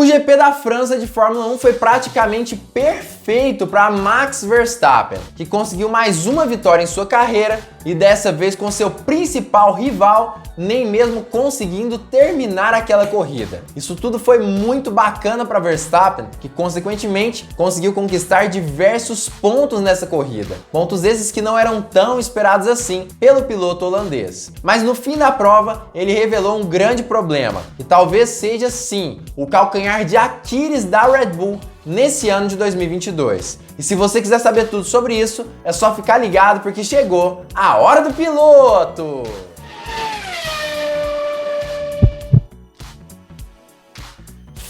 GP da França de Fórmula 1 foi praticamente perfeito para Max Verstappen, que conseguiu mais uma vitória em sua carreira e dessa vez com seu principal rival nem mesmo conseguindo terminar aquela corrida. Isso tudo foi muito bacana para Verstappen, que consequentemente conseguiu conquistar diversos pontos nessa corrida. Pontos esses que não eram tão esperados assim pelo piloto holandês. Mas no fim da prova, ele revelou um grande problema, e talvez seja sim o calcanhar de Aquiles da Red Bull nesse ano de 2022. E se você quiser saber tudo sobre isso, é só ficar ligado porque chegou a hora do piloto!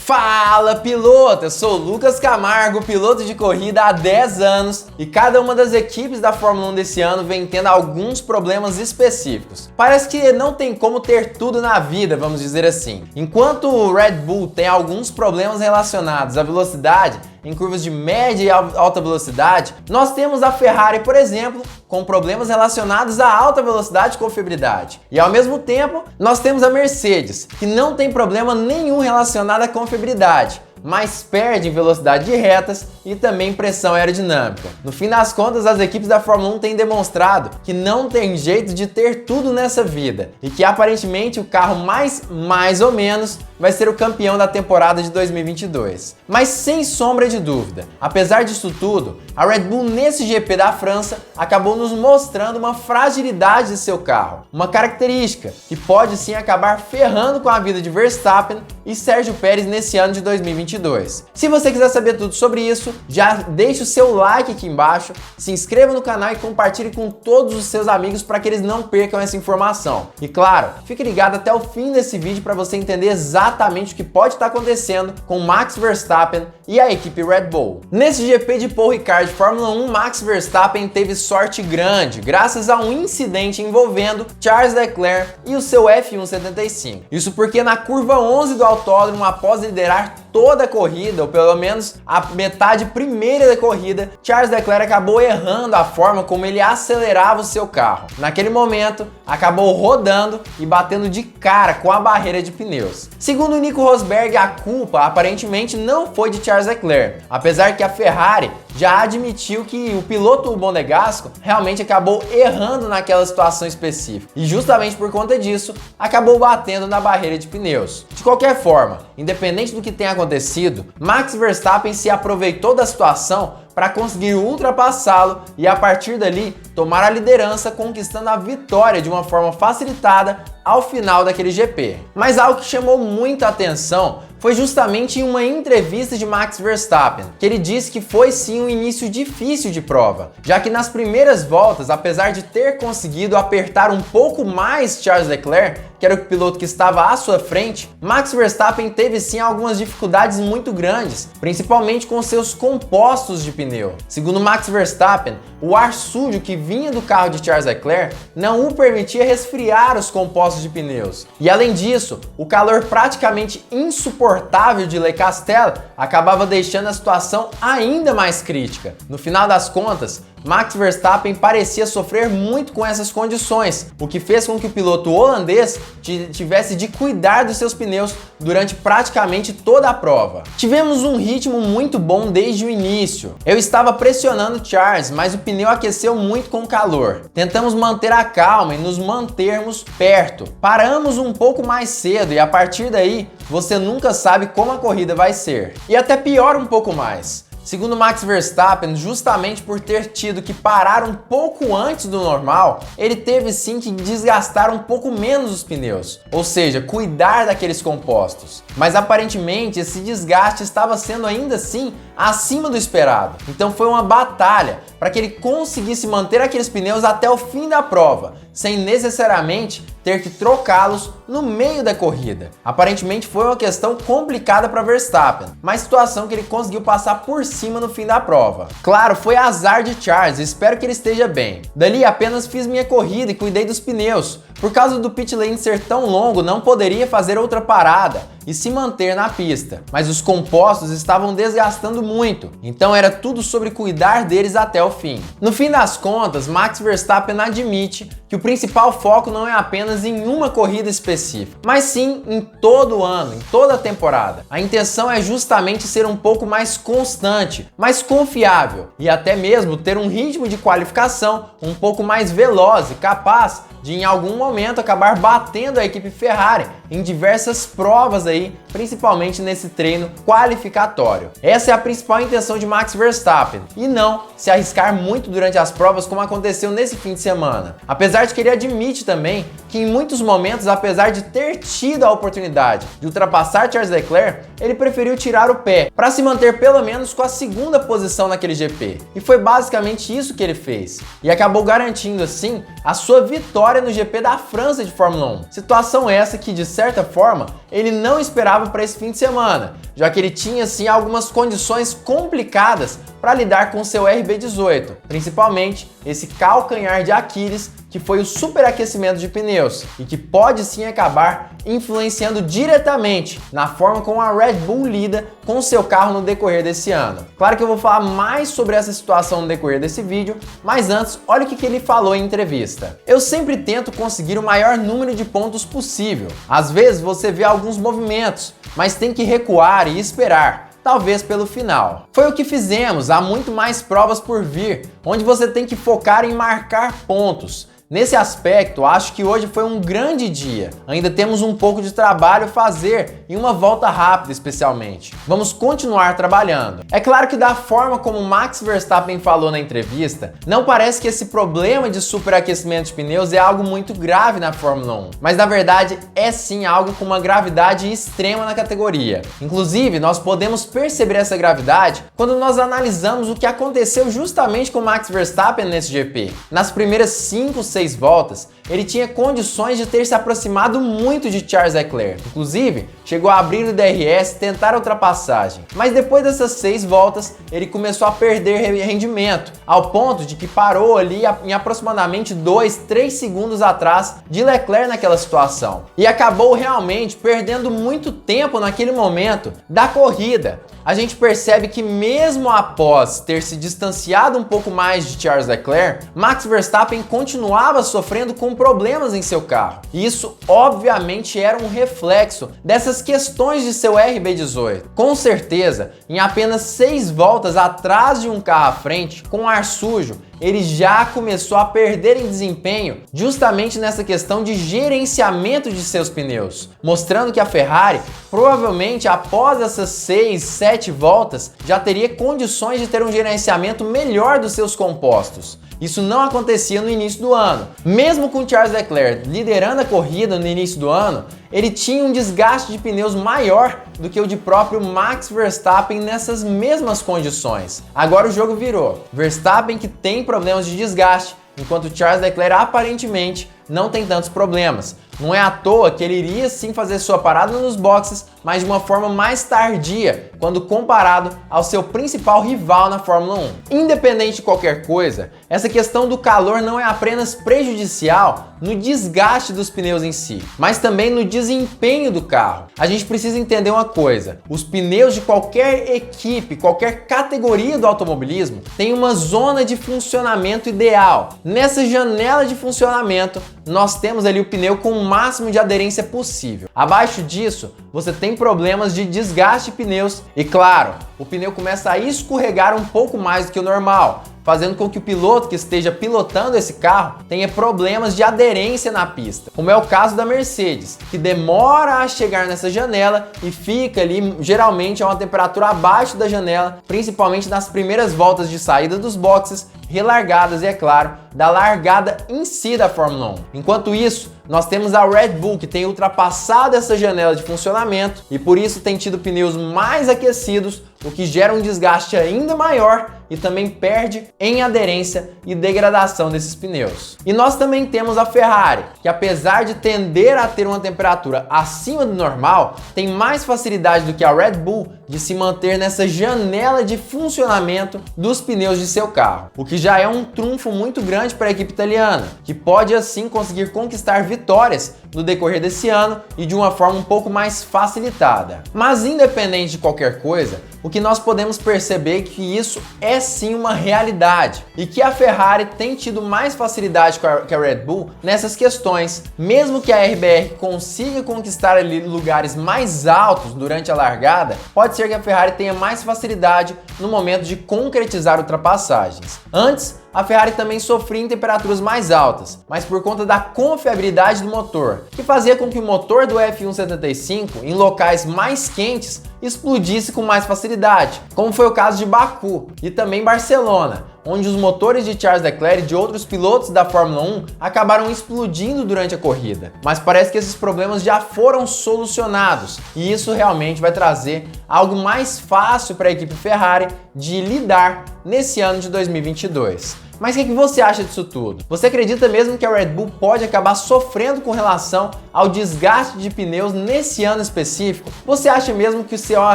Fala piloto, eu sou o Lucas Camargo, piloto de corrida há 10 anos e cada uma das equipes da Fórmula 1 desse ano vem tendo alguns problemas específicos. Parece que não tem como ter tudo na vida, vamos dizer assim. Enquanto o Red Bull tem alguns problemas relacionados à velocidade, em curvas de média e alta velocidade, nós temos a Ferrari, por exemplo, com problemas relacionados à alta velocidade e confiabilidade. E ao mesmo tempo, nós temos a Mercedes, que não tem problema nenhum relacionado à confiabilidade, mas perde em velocidade de retas e também pressão aerodinâmica. No fim das contas, as equipes da Fórmula 1 têm demonstrado que não tem jeito de ter tudo nessa vida e que aparentemente o carro mais ou menos vai ser o campeão da temporada de 2022. Mas sem sombra de dúvida, apesar disso tudo, a Red Bull nesse GP da França acabou nos mostrando uma fragilidade de seu carro, uma característica que pode sim acabar ferrando com a vida de Verstappen e Sérgio Pérez nesse ano de 2022. Se você quiser saber tudo sobre isso, já deixe o seu like aqui embaixo, se inscreva no canal e compartilhe com todos os seus amigos para que eles não percam essa informação. E claro, fique ligado até o fim desse vídeo para você entender exatamente o que pode estar acontecendo com Max Verstappen e a equipe Red Bull. Nesse GP de Paul Ricard de Fórmula 1, Max Verstappen teve sorte grande, graças a um incidente envolvendo Charles Leclerc e o seu F175. Isso porque na curva 11 do autódromo, após liderar toda a corrida, ou pelo menos a metade primeira da corrida, Charles Leclerc acabou errando a forma como ele acelerava o seu carro. Naquele momento, acabou rodando e batendo de cara com a barreira de pneus. Segundo o Nico Rosberg, a culpa aparentemente não foi de Charles Leclerc, apesar que a Ferrari já admitiu que o piloto monegasco realmente acabou errando naquela situação específica e justamente por conta disso acabou batendo na barreira de pneus. De qualquer forma, independente do que tenha acontecido, Max Verstappen se aproveitou da situação para conseguir ultrapassá-lo e a partir dali tomar a liderança, conquistando a vitória de uma forma facilitada ao final daquele GP. Mas algo que chamou muita atenção foi justamente em uma entrevista de Max Verstappen, que ele disse que foi sim um início difícil de prova, já que nas primeiras voltas, apesar de ter conseguido apertar um pouco mais Charles Leclerc, que era o piloto que estava à sua frente, Max Verstappen teve sim algumas dificuldades muito grandes, principalmente com seus compostos de pneu. Segundo Max Verstappen, o ar sujo que vinha do carro de Charles Leclerc não o permitia resfriar os compostos de pneus. E além disso, o calor praticamente insuportável de Le Castel acabava deixando a situação ainda mais crítica. No final das contas, Max Verstappen parecia sofrer muito com essas condições, o que fez com que o piloto holandês tivesse de cuidar dos seus pneus durante praticamente toda a prova. Tivemos um ritmo muito bom desde o início. Eu estava pressionando Charles, mas o pneu aqueceu muito com o calor. Tentamos manter a calma e nos mantermos perto. Paramos um pouco mais cedo e a partir daí, você nunca sabe como a corrida vai ser. E até piora um pouco mais. Segundo Max Verstappen, justamente por ter tido que parar um pouco antes do normal, ele teve sim que desgastar um pouco menos os pneus, ou seja, cuidar daqueles compostos. Mas aparentemente esse desgaste estava sendo ainda assim acima do esperado. Então foi uma batalha para que ele conseguisse manter aqueles pneus até o fim da prova, sem necessariamente ter que trocá-los no meio da corrida. Aparentemente foi uma questão complicada para Verstappen, mas situação que ele conseguiu passar por cima no fim da prova. Claro, foi azar de Charles, espero que ele esteja bem. Dali apenas fiz minha corrida e cuidei dos pneus. Por causa do pit lane ser tão longo, não poderia fazer outra parada. e se manter na pista, mas os compostos estavam desgastando muito, então era tudo sobre cuidar deles até o fim. No fim das contas, Max Verstappen admite que o principal foco não é apenas em uma corrida específica, mas sim em todo o ano, em toda a temporada. A intenção é justamente ser um pouco mais constante, mais confiável e até mesmo ter um ritmo de qualificação um pouco mais veloz e capaz de em algum momento acabar batendo a equipe Ferrari em diversas provas aí, principalmente nesse treino qualificatório. Essa é a principal intenção de Max Verstappen e não se arriscar muito durante as provas como aconteceu nesse fim de semana. Apesar de que ele admite também que em muitos momentos, apesar de ter tido a oportunidade de ultrapassar Charles Leclerc, ele preferiu tirar o pé para se manter pelo menos com a segunda posição naquele GP. E foi basicamente isso que ele fez. E acabou garantindo assim a sua vitória no GP da França de Fórmula 1. Situação essa que, de certa forma, ele não esperava para esse fim de semana, já que ele tinha sim algumas condições complicadas para lidar com seu RB18, principalmente esse calcanhar de Aquiles, que foi o superaquecimento de pneus e que pode sim acabar influenciando diretamente na forma como a Red Bull lida com seu carro no decorrer desse ano. Claro que eu vou falar mais sobre essa situação no decorrer desse vídeo, mas antes, olha o que ele falou em entrevista. Eu sempre tento conseguir o maior número de pontos possível. Às vezes você vê alguns movimentos, mas tem que recuar e esperar. Talvez pelo final. Foi o que fizemos, há muito mais provas por vir, onde você tem que focar em marcar pontos. Nesse aspecto, acho que hoje foi um grande dia. Ainda temos um pouco de trabalho a fazer em uma volta rápida especialmente. Vamos continuar trabalhando. É claro que da forma como Max Verstappen falou na entrevista, não parece que esse problema de superaquecimento de pneus é algo muito grave na Fórmula 1. Mas na verdade é sim algo com uma gravidade extrema na categoria. Inclusive, nós podemos perceber essa gravidade quando nós analisamos o que aconteceu justamente com Max Verstappen nesse GP. Nas primeiras 6 voltas, ele tinha condições de ter se aproximado muito de Charles Leclerc. Inclusive, chegou a abrir o DRS e tentar a ultrapassagem. Mas depois dessas 6 voltas, ele começou a perder rendimento, ao ponto de que parou ali em aproximadamente 2-3 segundos atrás de Leclerc naquela situação. E acabou realmente perdendo muito tempo naquele momento da corrida. A gente percebe que mesmo após ter se distanciado um pouco mais de Charles Leclerc, Max Verstappen continuava sofrendo com problemas em seu carro. E isso obviamente era um reflexo dessas questões de seu RB18. Com certeza, em apenas 6 voltas atrás de um carro à frente, com ar sujo, ele já começou a perder em desempenho justamente nessa questão de gerenciamento de seus pneus, mostrando que a Ferrari provavelmente após essas 6-7 voltas já teria condições de ter um gerenciamento melhor dos seus compostos. Isso não acontecia no início do ano. Mesmo com Charles Leclerc liderando a corrida no início do ano, ele tinha um desgaste de pneus maior do que o de próprio Max Verstappen nessas mesmas condições. Agora o jogo virou. Verstappen que tem problemas de desgaste, enquanto Charles Leclerc aparentemente não tem tantos problemas. Não é à toa que ele iria sim fazer sua parada nos boxes, mas de uma forma mais tardia, quando comparado ao seu principal rival na Fórmula 1. Independente de qualquer coisa, essa questão do calor não é apenas prejudicial no desgaste dos pneus em si, mas também no desempenho do carro. A gente precisa entender uma coisa: os pneus de qualquer equipe, qualquer categoria do automobilismo têm uma zona de funcionamento ideal. Nessa janela de funcionamento, nós temos ali o pneu com o máximo de aderência possível. Abaixo disso, você tem problemas de desgaste de pneus e, claro, o pneu começa a escorregar um pouco mais do que o normal, fazendo com que o piloto que esteja pilotando esse carro tenha problemas de aderência na pista, como é o caso da Mercedes, que demora a chegar nessa janela e fica ali geralmente a uma temperatura abaixo da janela, principalmente nas primeiras voltas de saída dos boxes, relargadas e, é claro, da largada em si da Fórmula 1. Enquanto isso, nós temos a Red Bull, que tem ultrapassado essa janela de funcionamento e por isso tem tido pneus mais aquecidos, o que gera um desgaste ainda maior e também perde em aderência e degradação desses pneus. E nós também temos a Ferrari, que apesar de tender a ter uma temperatura acima do normal, tem mais facilidade do que a Red Bull de se manter nessa janela de funcionamento dos pneus de seu carro, o que já é um trunfo muito grande para a equipe italiana, que pode assim conseguir conquistar vitórias no decorrer desse ano e de uma forma um pouco mais facilitada. Mas independente de qualquer coisa, o que nós podemos perceber é que isso é sim uma realidade e que a Ferrari tem tido mais facilidade que a Red Bull nessas questões. Mesmo que a RBR consiga conquistar ali lugares mais altos durante a largada, pode ser que a Ferrari tenha mais facilidade no momento de concretizar ultrapassagens. Antes, a Ferrari também sofria em temperaturas mais altas, mas por conta da confiabilidade do motor, que fazia com que o motor do F175 em locais mais quentes explodisse com mais facilidade, como foi o caso de Baku e também Barcelona, onde os motores de Charles Leclerc e de outros pilotos da Fórmula 1 acabaram explodindo durante a corrida. Mas parece que esses problemas já foram solucionados e isso realmente vai trazer algo mais fácil para a equipe Ferrari de lidar nesse ano de 2022. Mas o que você acha disso tudo? Você acredita mesmo que a Red Bull pode acabar sofrendo com relação ao desgaste de pneus nesse ano específico? Você acha mesmo que isso é uma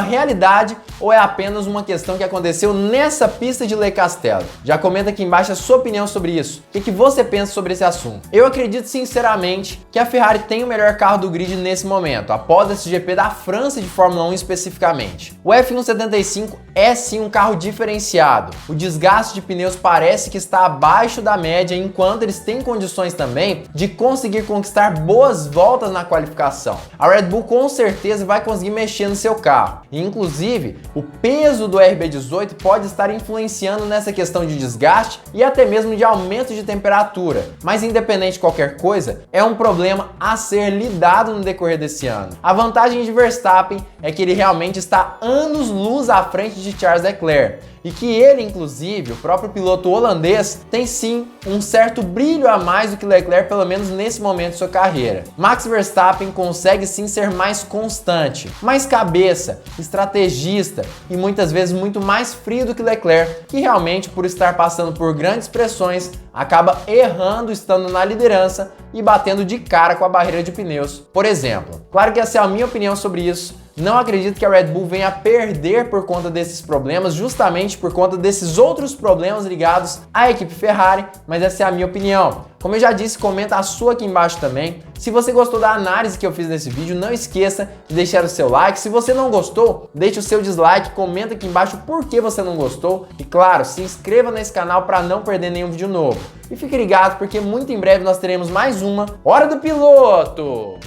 realidade ou é apenas uma questão que aconteceu nessa pista de Le Castello? Já comenta aqui embaixo a sua opinião sobre isso. O que você pensa sobre esse assunto? Eu acredito sinceramente que a Ferrari tem o melhor carro do grid nesse momento, após esse GP da França de Fórmula 1 especificamente. O F175 é sim um carro diferenciado. O desgaste de pneus parece que está abaixo da média, enquanto eles têm condições também de conseguir conquistar boas voltas na qualificação. A Red Bull com certeza vai conseguir mexer no seu carro. E, inclusive, o peso do RB18 pode estar influenciando nessa questão de desgaste e até mesmo de aumento de temperatura. Mas independente de qualquer coisa, é um problema a ser lidado no decorrer desse ano. A vantagem de Verstappen é que ele realmente está anos-luz à frente de Charles Leclerc. E que ele, inclusive, o próprio piloto holandês, tem sim um certo brilho a mais do que Leclerc, pelo menos nesse momento de sua carreira. Max Verstappen consegue sim ser mais constante, mais cabeça, estrategista e muitas vezes muito mais frio do que Leclerc, que realmente, por estar passando por grandes pressões, acaba errando estando na liderança e batendo de cara com a barreira de pneus, por exemplo. Claro que essa é a minha opinião sobre isso. Não acredito que a Red Bull venha a perder por conta desses problemas, justamente por conta desses outros problemas ligados à equipe Ferrari, mas essa é a minha opinião. Como eu já disse, comenta a sua aqui embaixo também. Se você gostou da análise que eu fiz nesse vídeo, não esqueça de deixar o seu like. Se você não gostou, deixe o seu dislike, comenta aqui embaixo por que você não gostou. E claro, se inscreva nesse canal para não perder nenhum vídeo novo. E fique ligado porque muito em breve nós teremos mais uma Hora do Piloto!